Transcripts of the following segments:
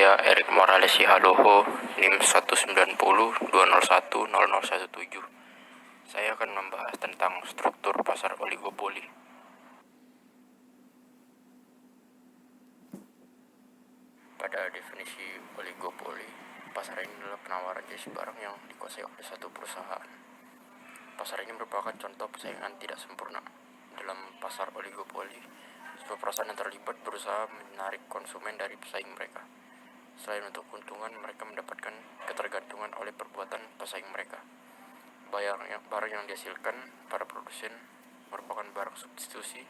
Saya Erik Morales Haloho, NIM 19020100017. Saya akan membahas tentang struktur pasar oligopoli. Pada definisi oligopoli, pasar ini adalah penawaran jenis barang yang dikuasai oleh satu perusahaan. Pasar ini merupakan contoh persaingan tidak sempurna. Dalam pasar oligopoli, sebuah perusahaan yang terlibat berusaha menarik konsumen dari pesaing mereka. Selain untuk keuntungan, mereka mendapatkan ketergantungan oleh perbuatan pesaing mereka. Barang yang dihasilkan para produsen merupakan barang substitusi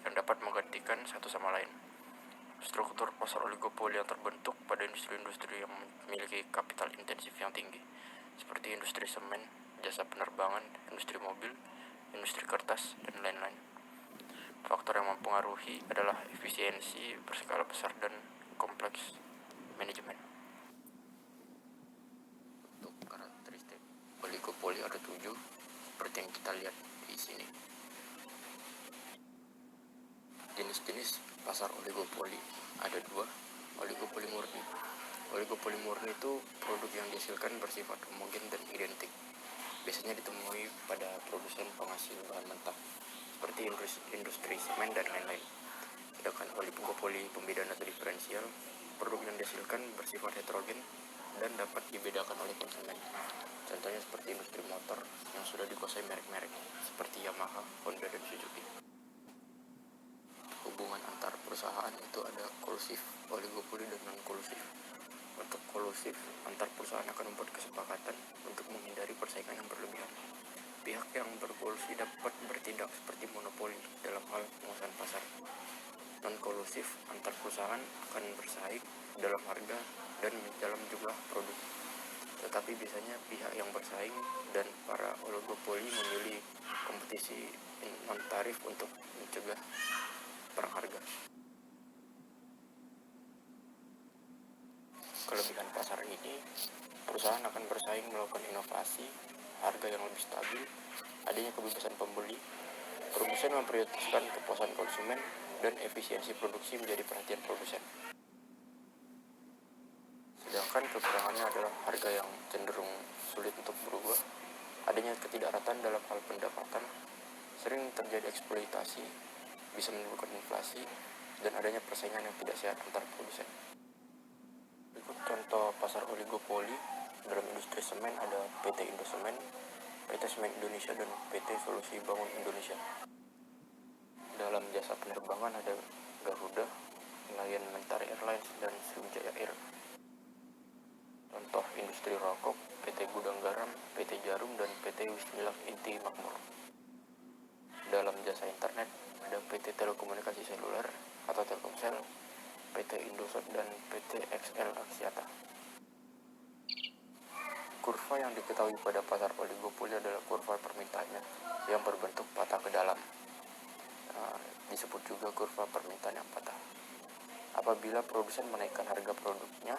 yang dapat menggantikan satu sama lain. Struktur pasar oligopoli yang terbentuk pada industri-industri yang memiliki kapital intensif yang tinggi, seperti industri semen, jasa penerbangan, industri mobil, industri kertas, dan lain-lain. Faktor yang mempengaruhi adalah efisiensi berskala besar dan kompleks manajemen. Untuk karakteristik oligopoli ada 7, seperti yang kita lihat di sini. Jenis-jenis pasar oligopoli ada 2, oligopoli murni. Oligopoli murni itu produk yang dihasilkan bersifat homogen dan identik. Biasanya ditemui pada produsen penghasil bahan mentah, seperti industri semen dan lain-lain. Sedangkan oligopoli pembedaan atau diferensial, produk yang dihasilkan bersifat heterogen dan dapat dibedakan oleh konsumen. Contohnya seperti industri motor yang sudah dikuasai merek-merek seperti Yamaha, Honda, dan Suzuki. Hubungan antar perusahaan itu ada kolusif, oligopoli, dan non-kolusif. Untuk kolusif, antar perusahaan akan membuat kesepakatan untuk menghindari persaingan yang berlebihan. Pihak yang berkolusi dapat bertindak seperti monopoli dalam hal penguasaan pasar. Non-kolusif, antar perusahaan akan bersaing dalam harga dan dalam jumlah produk. Tetapi biasanya pihak yang bersaing dan para oligopoli memilih kompetisi non-tarif untuk mencegah perang harga. Kelebihan pasar ini, perusahaan akan bersaing melakukan inovasi, harga yang lebih stabil, adanya kebebasan pembeli, produsen memprioritaskan kepuasan konsumen, dan efisiensi produksi menjadi perhatian produsen. Sedangkan kekurangannya adalah harga yang cenderung sulit untuk berubah, adanya ketidakratan dalam hal pendapatan, sering terjadi eksploitasi, bisa menimbulkan inflasi, dan adanya persaingan yang tidak sehat antar produsen. Berikut contoh pasar oligopoli. Dalam industri semen ada PT Indosemen, PT Semen Indonesia, dan PT Solusi Bangun Indonesia. Dalam jasa penerbangan ada Garuda, Lion Mentari Airlines, dan Sriwijaya Air. Contoh industri rokok, PT Gudang Garam, PT Jarum, dan PT Wismilak Inti Makmur. Dalam jasa internet ada PT Telekomunikasi Seluler atau Telkomsel, PT Indosat, dan PT XL Axiata. Kurva yang diketahui pada pasar oligopoli adalah kurva permintaannya yang berbentuk patah ke dalam. Disebut juga kurva permintaan yang patah. Apabila produsen menaikkan harga produknya,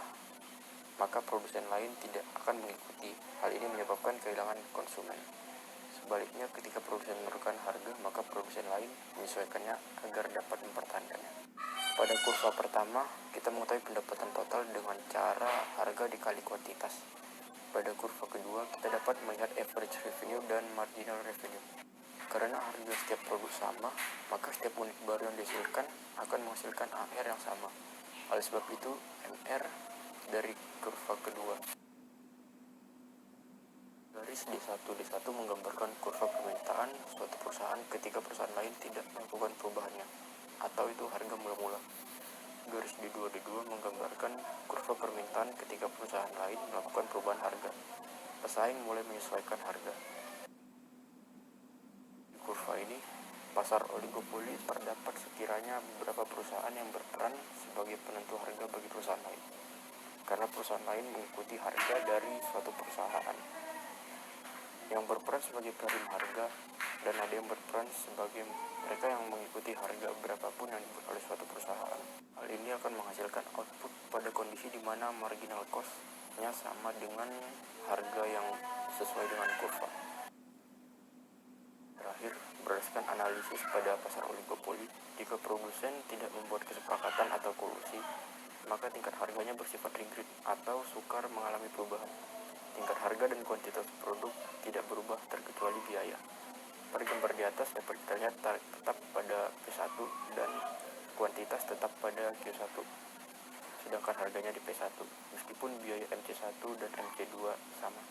maka produsen lain tidak akan mengikuti. Hal ini menyebabkan kehilangan konsumen. Sebaliknya, ketika produsen menurunkan harga, maka produsen lain menyesuaikannya agar dapat mempertahankannya. Pada kurva pertama, kita mengetahui pendapatan total dengan cara harga dikali kuantitas. Pada kurva kedua, kita dapat melihat average revenue dan marginal revenue. Karena harga setiap produk sama, maka setiap unit baru yang dihasilkan akan menghasilkan AR yang sama. Oleh sebab itu, MR dari kurva kedua. Garis D1 menggambarkan kurva permintaan suatu perusahaan ketika perusahaan lain tidak melakukan perubahannya, atau itu harga mula-mula. Garis D2 menggambarkan kurva permintaan ketika perusahaan lain melakukan perubahan harga. Pesaing mulai menyesuaikan harga. Di kurva ini, pasar oligopoli terdapat sekiranya beberapa perusahaan yang berperan sebagai penentu harga bagi perusahaan lain. Karena perusahaan lain mengikuti harga dari suatu perusahaan yang berperan sebagai penarim harga, dan ada yang berperan sebagai mereka yang mengikuti harga berapapun yang dibuat oleh suatu perusahaan. Hal ini akan menghasilkan output pada kondisi di mana marginal cost-nya sama dengan harga yang sesuai dengan kurva. Terakhir, berdasarkan analisis pada pasar oligopoli, jika produsen tidak membuat kesepakatan atau kolusi, maka tingkat harganya bersifat regret atau sukar mengalami perubahan. Tingkat harga dan kuantitas produk tidak berubah terkecuali biaya. Pada gambar di atas dapat kita lihat tetap pada P1 dan kuantitas tetap pada Q1, sedangkan harganya di P1 meskipun biaya MC1 dan MC2 sama.